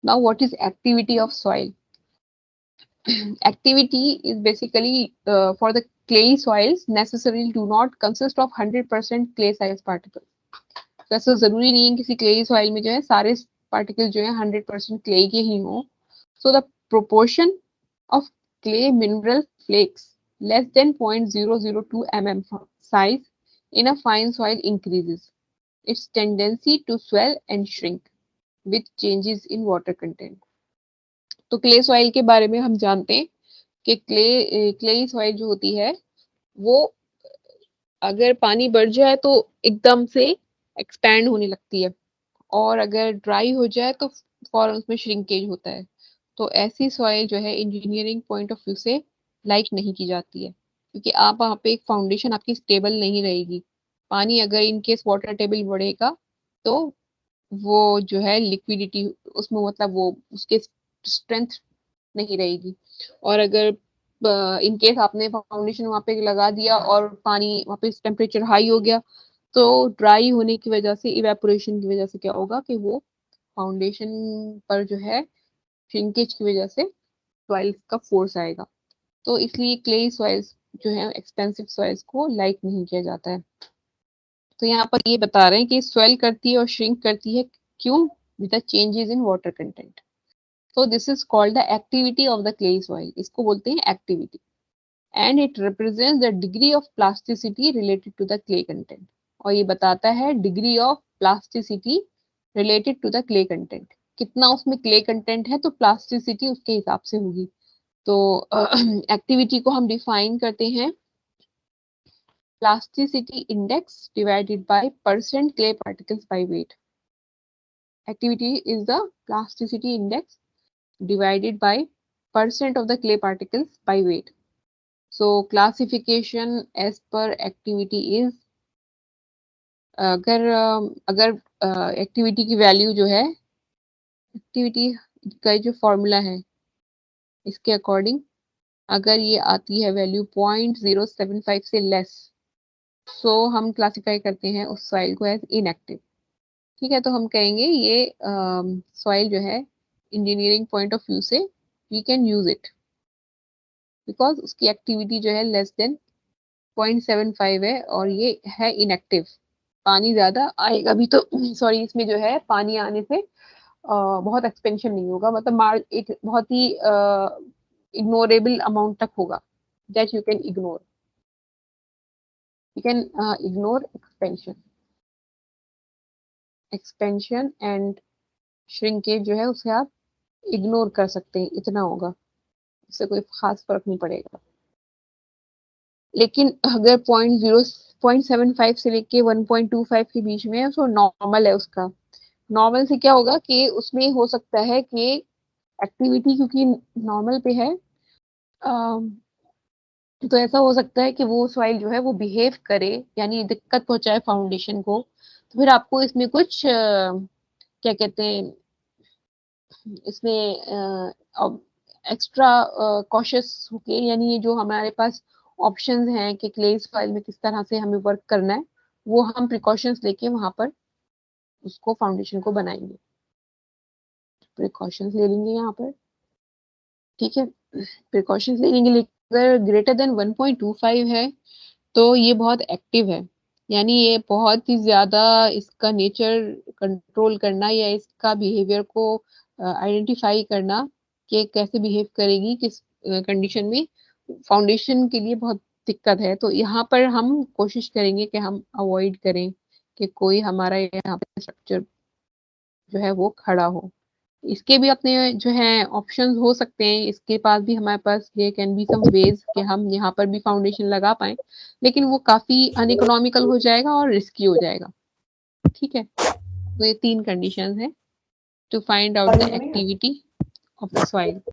Now, what is activity of soil? Activity is basically for the clay soils necessarily do not consist of 100% clay size particles. तो ऐसा जरूरी नहीं है किसी clay soil में जो है सारे पार्टिकल जो है 100% क्ले के ही हो. So the proportion of clay mineral flakes less than 0.002 mm size in a fine soil increases its tendency to swell and shrink with changes in water content. तो क्ले सॉइल के बारे में हम जानते हैं कि क्ले सॉइल जो होती है वो अगर पानी बढ़ जाए तो एकदम से एक्सपैंड होने लगती है और अगर ड्राई हो जाए तो फौरन उसमें श्रिंकेज होता है. तो ऐसी सॉइल जो है इंजीनियरिंग पॉइंट ऑफ व्यू से लाइक नहीं की जाती है क्योंकि आप वहाँ पे एक फाउंडेशन आपकी स्टेबल नहीं रहेगी. पानी अगर इन केस वाटर टेबल बढ़ेगा तो वो जो है लिक्विडिटी उसमें मतलब वो उसके स्ट्रेंथ नहीं रहेगी. और अगर इन केस आपने फाउंडेशन वहां पे लगा दिया और पानी वहां पे टेम्परेचर हाई हो गया तो ड्राई होने की वजह से इवेपोरेशन की वजह से क्या होगा कि वो फाउंडेशन पर जो है श्रिंकेज की वजह से सॉइल्स का फोर्स आएगा. तो इसलिए क्ले सॉइल्स जो है एक्सपेंसिव सॉइल्स को लाइक नहीं किया जाता है. तो यहाँ पर ये बता रहे हैं कि स्वेल करती है और श्रिंक करती है क्यों? With the changes in water content. So this is called the activity of the clay soil. इसको बोलते हैं activity. And it represents the degree of plasticity related to the clay content. और ये बताता है degree of plasticity related to the clay content. कितना उसमें clay content है तो plasticity उसके हिसाब से होगी. तो activity को हम define करते हैं plasticity index divided by percent clay particles by weight. Activity is the plasticity index divided by percent of the clay particles by weight. So classification as per activity is अगर activity की value जो है activity का जो formula है इसके according अगर ये आती है वैल्यू 0.075 से लेस सो हम क्लासिफाई करते हैं उस सॉइल को एज इनएक्टिव. ठीक है, तो हम कहेंगे ये सॉइल जो है इंजीनियरिंग पॉइंट ऑफ व्यू से we can use it because उसकी एक्टिविटी जो है लेस देन 0.75 है और ये है इनएक्टिव. पानी ज्यादा आएगा भी तो सॉरी इसमें जो है पानी आने से बहुत एक्सपेंशन नहीं होगा मतलब एक बहुत ही इग्नोरेबल अमाउंट तक होगा that you can ignore expansion and shrinkage जो है उसे आप इग्नोर कर सकते हैं. इतना होगा, इससे कोई खास फर्क नहीं पड़ेगा. लेकिन अगर 0.75 से लेके 1.25 के बीच में है तो नॉर्मल है. उसका नॉर्मल से क्या होगा कि उसमें हो सकता है कि एक्टिविटी क्योंकि नॉर्मल पे है तो ऐसा हो सकता है कि वो सॉइल जो है वो बिहेव करे यानी दिक्कत पहुंचाए फाउंडेशन को. तो फिर आपको इसमें कुछ क्या कहते हैं इसमें एक्स्ट्रा कॉशियस होके यानी ये जो हमारे पास ऑप्शंस हैं कि क्ले सॉइल में किस तरह से हमें वर्क करना है वो हम प्रिकॉशंस लेके वहां पर उसको फाउंडेशन को बनाएंगे. प्रिकॉशंस ले लेंगे यहाँ पर. ठीक है, प्रिकॉशंस ले लेंगे. लेकिन अगर ग्रेटर देन 1.25 है तो ये बहुत एक्टिव है यानी ये बहुत ही ज्यादा इसका नेचर कंट्रोल करना या इसका बिहेवियर को आइडेंटिफाई करना कि कैसे बिहेव करेगी किस कंडीशन में फाउंडेशन के लिए बहुत दिक्कत है. तो यहाँ पर हम कोशिश करेंगे कि हम अवॉइड करें कि कोई हमारा यहाँ पे स्ट्रक्चर जो है वो खड़ा हो. इसके भी अपने जो है ऑप्शंस हो सकते हैं. इसके पास भी हमारे पास there can be some ways कि हम यहाँ पर भी फाउंडेशन लगा पाए लेकिन वो काफी अनइकोनॉमिकल हो जाएगा और रिस्की हो जाएगा. ठीक है, तो ये 3 कंडीशंस हैं to find out the activity of the soil.